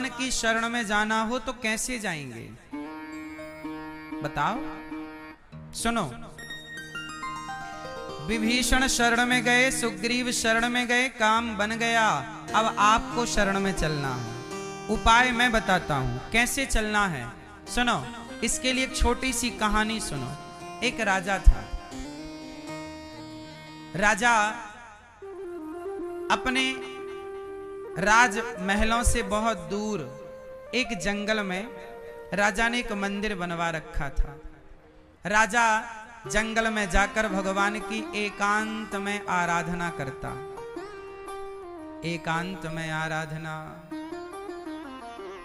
भगवान की शरण में जाना हो तो कैसे जाएंगे बताओ। सुनो, विभीषण शरण में गए, सुग्रीव शरण में गए, काम बन गया। अब आपको शरण में चलना है। उपाय मैं बताता हूं कैसे चलना है। सुनो, इसके लिए एक छोटी सी कहानी सुनो। एक राजा था। राजा अपने राजमहलों से बहुत दूर एक जंगल में राजा ने एक मंदिर बनवा रखा था। राजा जंगल में जाकर भगवान की एकांत में आराधना करता। एकांत में आराधना।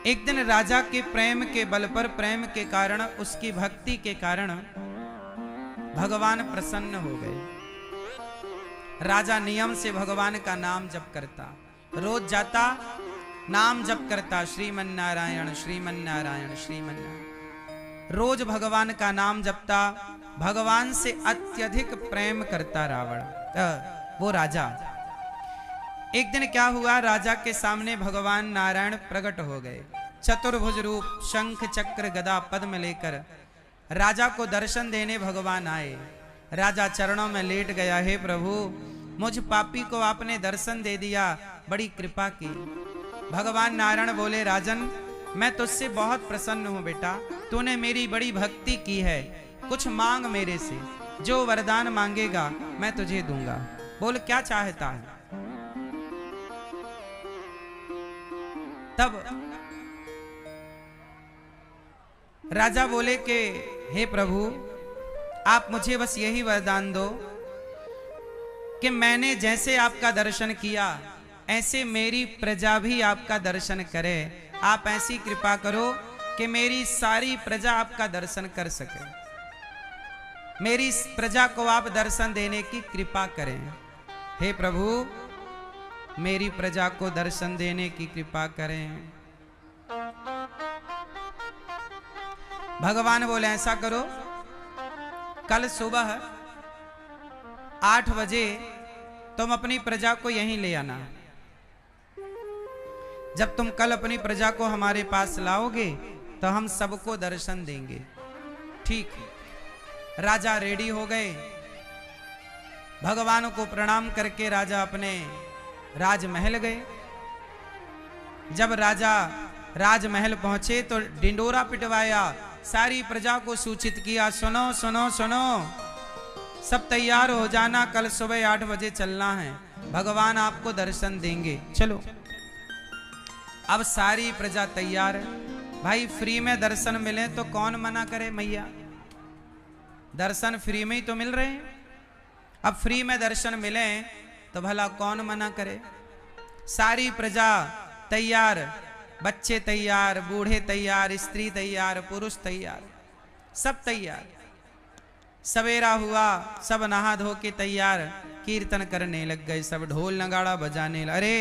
एक दिन राजा के प्रेम के बल पर, प्रेम के कारण, उसकी भक्ति के कारण भगवान प्रसन्न हो गए। राजा नियम से भगवान का नाम जप करता। रोज जाता, नाम जप करता, श्रीमन नारायण श्रीमन नारायण श्रीमन नारायण। रोज भगवान का नाम जपता। भगवान से अत्यधिक प्रेम करता रावण, वो राजा। एक दिन क्या हुआ, राजा के सामने भगवान नारायण प्रकट हो गए। चतुर्भुज रूप, शंख चक्र गदा पद्म लेकर राजा को दर्शन देने भगवान आए। राजा चरणों में लेट गया। हे प्रभु, मुझ पापी को आपने दर्शन दे दिया, बड़ी कृपा की। भगवान नारायण बोले, राजन मैं तुझसे बहुत प्रसन्न हूं बेटा, तूने मेरी बड़ी भक्ति की है। कुछ मांग मेरे से, जो वरदान मांगेगा मैं तुझे दूंगा। बोल क्या चाहता है। तब राजा बोले कि हे प्रभु, आप मुझे बस यही वरदान दो कि मैंने जैसे आपका दर्शन किया ऐसे मेरी प्रजा भी आपका दर्शन करे। आप ऐसी कृपा करो कि मेरी सारी प्रजा आपका दर्शन कर सके। मेरी प्रजा को आप दर्शन देने की कृपा करें। हे प्रभु, मेरी प्रजा को दर्शन देने की कृपा करें। भगवान बोले ऐसा करो, कल सुबह 8 बजे तुम अपनी प्रजा को यहीं ले आना। जब तुम कल अपनी प्रजा को हमारे पास लाओगे तो हम सबको दर्शन देंगे। ठीक है। राजा रेडी हो गए। भगवान को प्रणाम करके राजा अपने राजमहल गए। जब राजा राजमहल पहुंचे तो डिंडोरा पिटवाया, सारी प्रजा को सूचित किया, सुनो सुनो सुनो, सब तैयार हो जाना, कल सुबह 8 बजे चलना है, भगवान आपको दर्शन देंगे, चलो। अब सारी प्रजा तैयार है। भाई फ्री में दर्शन मिले तो कौन मना करे मैया, दर्शन फ्री में ही तो मिल रहे हैं। अब फ्री में दर्शन मिले तो भला कौन मना करे। सारी प्रजा तैयार, बच्चे तैयार, बूढ़े तैयार, स्त्री तैयार, पुरुष तैयार, सब तैयार। सवेरा हुआ, सब नहा धो के तैयार, कीर्तन करने लग गए, सब ढोल नगाड़ा बजाने लगे। अरे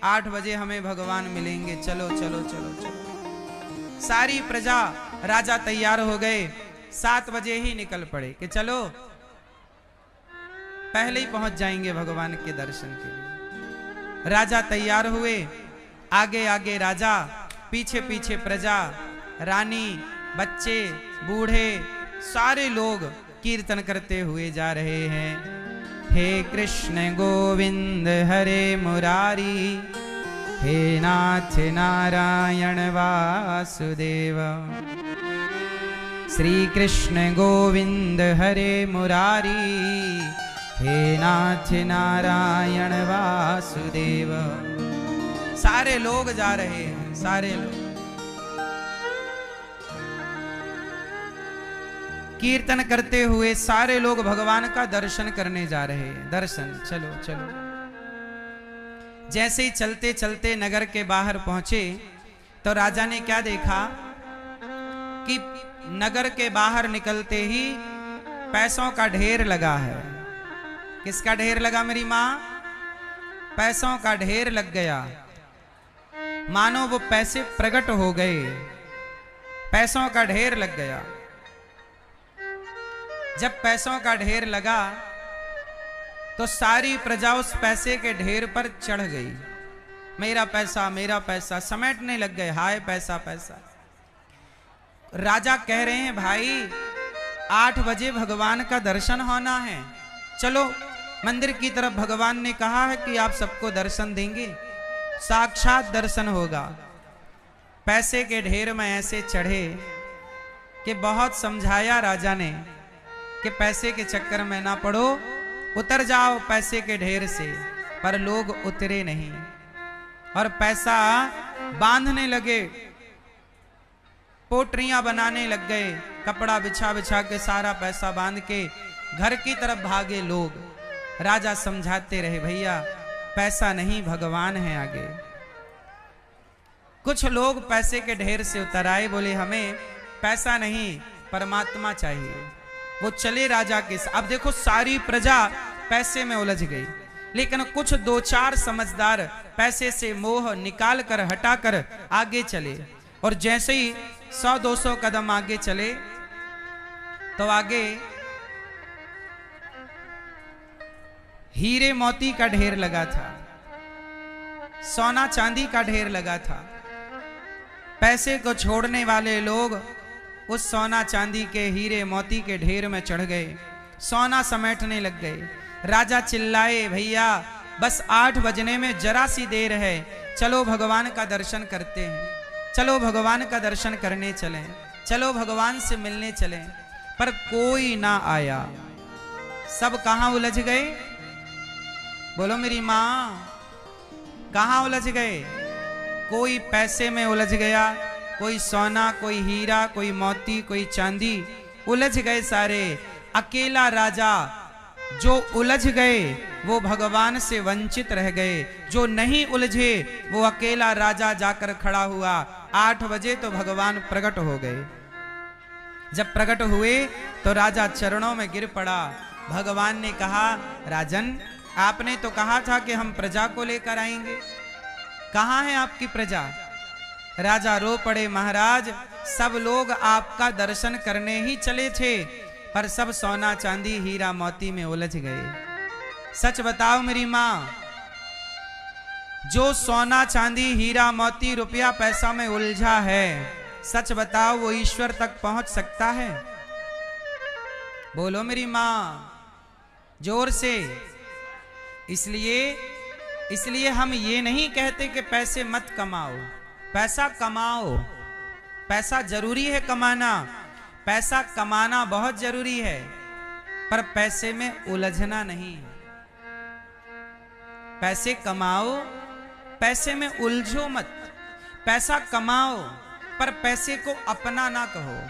8 बजे हमें भगवान मिलेंगे, चलो चलो चलो चलो। सारी प्रजा, राजा तैयार हो गए। 7 बजे ही निकल पड़े कि चलो पहले ही पहुंच जाएंगे भगवान के दर्शन के लिए। राजा तैयार हुए, आगे आगे राजा, पीछे पीछे प्रजा, रानी, बच्चे, बूढ़े, सारे लोग कीर्तन करते हुए जा रहे हैं। हे कृष्ण गोविंद हरे मुरारी, हे नाथ नारायण वासुदेव। श्री कृष्ण गोविंद हरे मुरारी, हे नाथ नारायण वासुदेव। सारे लोग जा रहे हैं, सारे लोग कीर्तन करते हुए सारे लोग भगवान का दर्शन करने जा रहे हैं। दर्शन, चलो चलो। जैसे ही चलते चलते नगर के बाहर पहुंचे तो राजा ने क्या देखा कि नगर के बाहर निकलते ही पैसों का ढेर लगा है। किसका ढेर लगा मेरी माँ? पैसों का ढेर लग गया। मानो वो पैसे प्रकट हो गए, पैसों का ढेर लग गया। जब पैसों का ढेर लगा तो सारी प्रजा उस पैसे के ढेर पर चढ़ गई। मेरा पैसा समेटने लग गए। हाय पैसा पैसा। राजा कह रहे हैं भाई 8 बजे भगवान का दर्शन होना है, चलो मंदिर की तरफ। भगवान ने कहा है कि आप सबको दर्शन देंगे, साक्षात दर्शन होगा। पैसे के ढेर में ऐसे चढ़े कि बहुत समझाया राजा ने कि पैसे के चक्कर में ना पड़ो, उतर जाओ पैसे के ढेर से, पर लोग उतरे नहीं और पैसा बांधने लगे, पोटरियां बनाने लग गए, कपड़ा बिछा बिछा के सारा पैसा बांध के घर की तरफ भागे लोग। राजा समझाते रहे भैया पैसा नहीं भगवान है आगे। कुछ लोग पैसे के ढेर से उतर आए, बोले हमें पैसा नहीं परमात्मा चाहिए। वो चले राजा के साथ। अब देखो सारी प्रजा पैसे में उलझ गई, लेकिन कुछ 2-4 समझदार पैसे से मोह निकाल कर हटा कर आगे चले। और जैसे ही 100-200 कदम आगे चले तो आगे हीरे मोती का ढेर लगा था, सोना चांदी का ढेर लगा था। पैसे को छोड़ने वाले लोग उस सोना चांदी के हीरे मोती के ढेर में चढ़ गए, सोना समेटने लग गए। राजा चिल्लाए भैया बस 8 बजने में जरा सी देर है, चलो भगवान का दर्शन करते हैं, चलो भगवान का दर्शन करने चलें, चलो भगवान से मिलने चलें। पर कोई ना आया, सब कहां उलझ गए? बोलो मेरी मां, कहां उलझ गए? कोई पैसे में उलझ गया, कोई सोना, कोई हीरा, कोई मोती, कोई चांदी, उलझ गए सारे। अकेला राजा जो उलझ गए वो भगवान से वंचित रह गए, जो नहीं उलझे वो अकेला राजा जाकर खड़ा हुआ। 8 बजे तो भगवान प्रकट हो गए। जब प्रकट हुए तो राजा चरणों में गिर पड़ा। भगवान ने कहा राजन आपने तो कहा था कि हम प्रजा को लेकर आएंगे, कहां है आपकी प्रजा? राजा रो पड़े महाराज सब लोग आपका दर्शन करने ही चले थे, पर सब सोना चांदी हीरा मोती में उलझ गए। सच बताओ मेरी मां, जो सोना चांदी हीरा मोती रुपया पैसा में उलझा है, सच बताओ वो ईश्वर तक पहुंच सकता है? बोलो मेरी मां जोर से। इसलिए हम ये नहीं कहते कि पैसे मत कमाओ, पैसा कमाओ, पैसा जरूरी है कमाना, पैसा कमाना बहुत जरूरी है, पर पैसे में उलझना नहीं। पैसे कमाओ, पैसे में उलझो मत। पैसा कमाओ पर पैसे को अपना ना कहो।